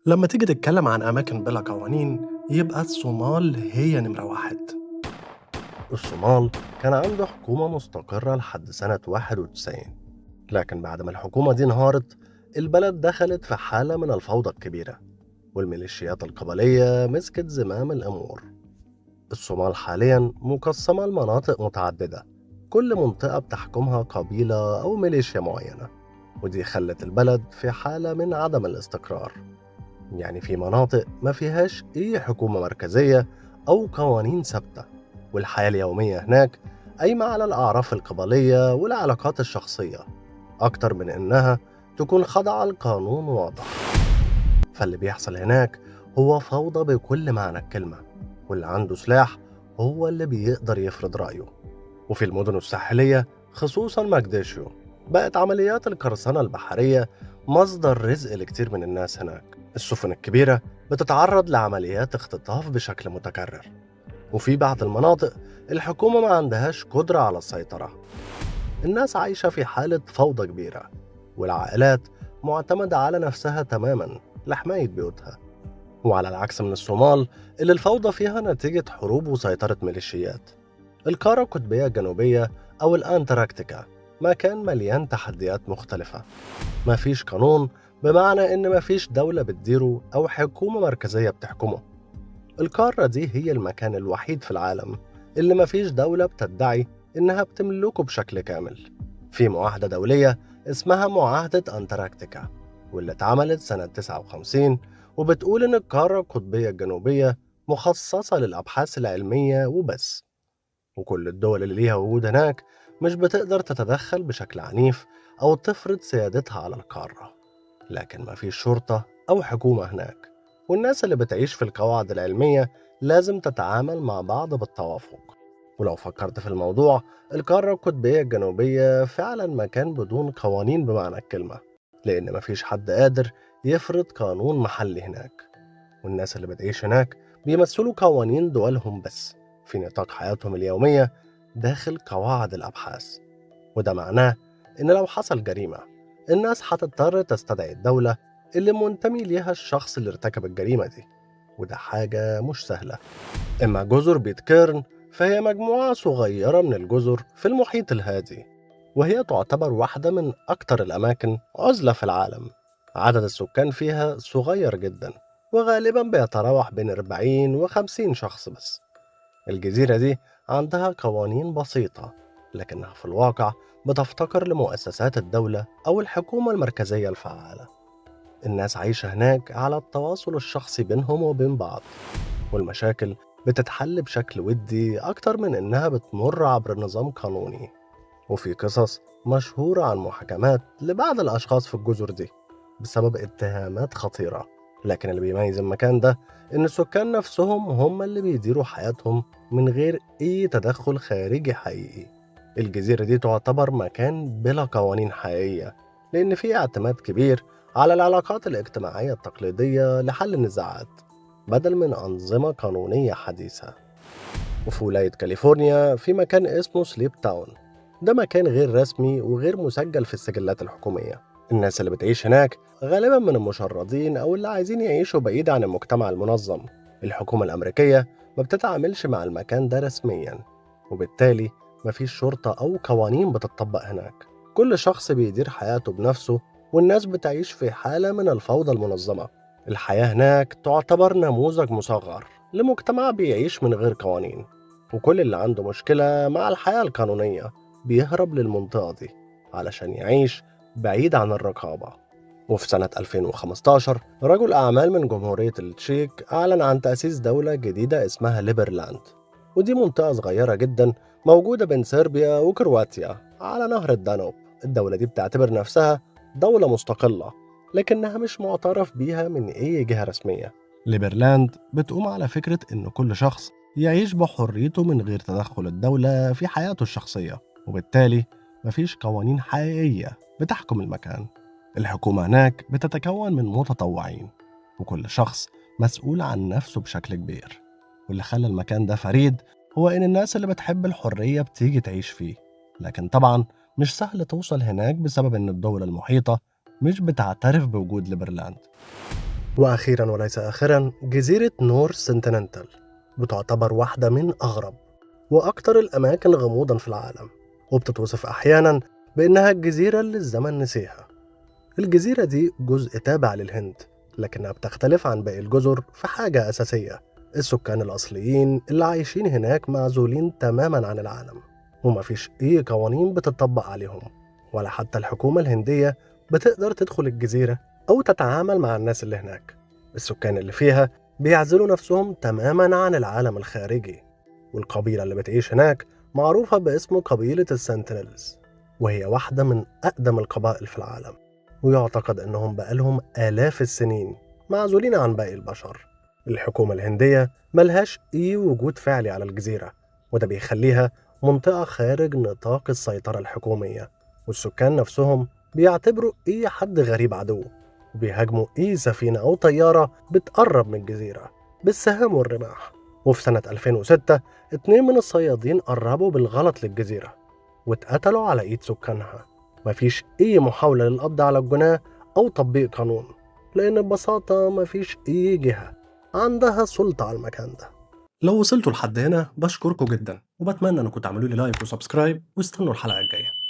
لما تيجي تتكلم عن أماكن بلا قوانين يبقى الصومال هي نمرة واحد. الصومال كان عنده حكومة مستقرة لحد سنة 91، لكن بعد ما الحكومة دي انهارت البلد دخلت في حالة من الفوضى الكبيرة، والميليشيات القبلية مسكت زمام الأمور. الصومال حاليا مقسمة لمناطق متعددة، كل منطقة بتحكمها قبيلة أو ميليشيا معينة، ودي خلت البلد في حالة من عدم الاستقرار. يعني في مناطق ما فيهاش أي حكومة مركزية أو قوانين ثابتة، والحياة اليومية هناك قايمة على الأعراف القبلية والعلاقات الشخصية أكتر من إنها تكون خاضعة لقانون واضح. فاللي بيحصل هناك هو فوضى بكل معنى الكلمة، واللي عنده سلاح هو اللي بيقدر يفرض رأيه. وفي المدن الساحلية خصوصا مقديشو بقت عمليات القرصنة البحرية مصدر رزق لكتير من الناس هناك. السفن الكبيرة بتتعرض لعمليات اختطاف بشكل متكرر، وفي بعض المناطق الحكومة ما عندهاش قدرة على السيطرة. الناس عايشة في حالة فوضى كبيرة، والعائلات معتمدة على نفسها تماما لحماية بيوتها. وعلى العكس من الصومال اللي الفوضى فيها نتيجة حروب وسيطرة ميليشيات، القارة القطبية الجنوبية أو الأنتاركتيكا مكان مليان تحديات مختلفة. مفيش قانون بمعنى إن مفيش دولة بتديره أو حكومة مركزية بتحكمه. القارة دي هي المكان الوحيد في العالم اللي مفيش دولة بتدعي إنها بتملكه بشكل كامل. في معاهدة دولية اسمها معاهدة أنتاركتيكا، واللي اتعملت سنة 59، وبتقول إن القارة القطبية الجنوبية مخصصة للأبحاث العلمية وبس، وكل الدول اللي ليها وجود هناك مش بتقدر تتدخل بشكل عنيف أو تفرض سيادتها على القارة. لكن مفيش شرطة أو حكومة هناك، والناس اللي بتعيش في القواعد العلمية لازم تتعامل مع بعض بالتوافق. ولو فكرت في الموضوع، القارة القطبية الجنوبية فعلا مكان بدون قوانين بمعنى الكلمة، لأن مفيش حد قادر يفرض قانون محلي هناك. والناس اللي بتعيش هناك بيمثلوا قوانين دولهم بس في نطاق حياتهم اليومية داخل قواعد الأبحاث. وده معناه إن لو حصل جريمة الناس هتضطر تستدعي الدولة اللي منتمي ليها الشخص اللي ارتكب الجريمة دي، وده حاجة مش سهلة. إما جزر بيتكيرن فهي مجموعة صغيرة من الجزر في المحيط الهادي، وهي تعتبر واحدة من أكتر الأماكن عزلة في العالم. عدد السكان فيها صغير جدا، وغالبا بيتراوح بين 40 و 50 شخص بس. الجزيرة دي عندها قوانين بسيطة، لكنها في الواقع بتفتقر لمؤسسات الدولة أو الحكومة المركزية الفعالة. الناس عايشة هناك على التواصل الشخصي بينهم وبين بعض، والمشاكل بتتحل بشكل ودي أكتر من إنها بتمر عبر نظام قانوني. وفي قصص مشهورة عن محاكمات لبعض الأشخاص في الجزر دي بسبب اتهامات خطيرة. لكن اللي بيميز المكان ده إن السكان نفسهم هم اللي بيديروا حياتهم من غير أي تدخل خارجي حقيقي. الجزيرة دي تعتبر مكان بلا قوانين حقيقية، لأن فيه اعتماد كبير على العلاقات الاجتماعية التقليدية لحل النزاعات بدل من أنظمة قانونية حديثة. وفي ولاية كاليفورنيا في مكان اسمه سليب تاون، ده مكان غير رسمي وغير مسجل في السجلات الحكومية. الناس اللي بتعيش هناك غالبا من المشردين أو اللي عايزين يعيشوا بعيد عن المجتمع المنظم. الحكومة الأمريكية ما بتتعاملش مع المكان ده رسميا، وبالتالي مفيش شرطة أو قوانين بتطبق هناك. كل شخص بيدير حياته بنفسه، والناس بتعيش في حالة من الفوضى المنظمة. الحياة هناك تعتبر نموذج مصغر لمجتمع بيعيش من غير قوانين، وكل اللي عنده مشكلة مع الحياة القانونية بيهرب للمنطقة دي علشان يعيش بعيد عن الرقابة. وفي سنة 2015 رجل أعمال من جمهورية التشيك أعلن عن تأسيس دولة جديدة اسمها ليبرلاند، ودي منطقة صغيرة جدا موجودة بين صربيا وكرواتيا على نهر الدانوب. الدولة دي بتعتبر نفسها دولة مستقلة، لكنها مش معترف بيها من أي جهة رسمية. ليبرلاند بتقوم على فكرة إن كل شخص يعيش بحريته من غير تدخل الدولة في حياته الشخصية، وبالتالي مفيش قوانين حقيقية بتحكم المكان. الحكومة هناك بتتكون من متطوعين، وكل شخص مسؤول عن نفسه بشكل كبير. واللي خلى المكان ده فريد هو إن الناس اللي بتحب الحرية بتيجي تعيش فيه، لكن طبعا مش سهل توصل هناك بسبب إن الدولة المحيطة مش بتعترف بوجود ليبرلاند. وأخيرا وليس آخرا، جزيرة نورث سنتيننتال بتعتبر واحدة من أغرب وأكثر الأماكن غموضا في العالم، وبتتوصف أحيانا بأنها الجزيرة اللي الزمن نسيها. الجزيرة دي جزء تابع للهند، لكنها بتختلف عن باقي الجزر في حاجة أساسية: السكان الأصليين اللي عايشين هناك معزولين تماما عن العالم، ومفيش أي قوانين بتطبق عليهم، ولا حتى الحكومة الهندية بتقدر تدخل الجزيرة أو تتعامل مع الناس اللي هناك. السكان اللي فيها بيعزلوا نفسهم تماما عن العالم الخارجي، والقبيلة اللي بتعيش هناك معروفة باسم قبيلة السنتينلز، وهي واحدة من أقدم القبائل في العالم، ويعتقد أنهم بقالهم آلاف السنين معزولين عن باقي البشر. الحكومة الهندية ملهاش أي وجود فعلي على الجزيرة، وده بيخليها منطقة خارج نطاق السيطرة الحكومية، والسكان نفسهم بيعتبروا أي حد غريب عدو، وبيهاجموا أي سفينة أو طيارة بتقرب من الجزيرة بالسهام والرماح. وفي سنة 2006 2 من الصيادين قربوا بالغلط للجزيرة واتقتلوا على إيد سكانها. مفيش أي محاولة للقبض على الجناة أو تطبيق قانون، لأن ببساطة مفيش أي جهة عندها سلطة على المكان ده. لو وصلتوا لحد هنا بشكركم جدا، وبتمنى انكم تعملوا لي لايك وسبسكرايب، واستنوا الحلقة الجاية.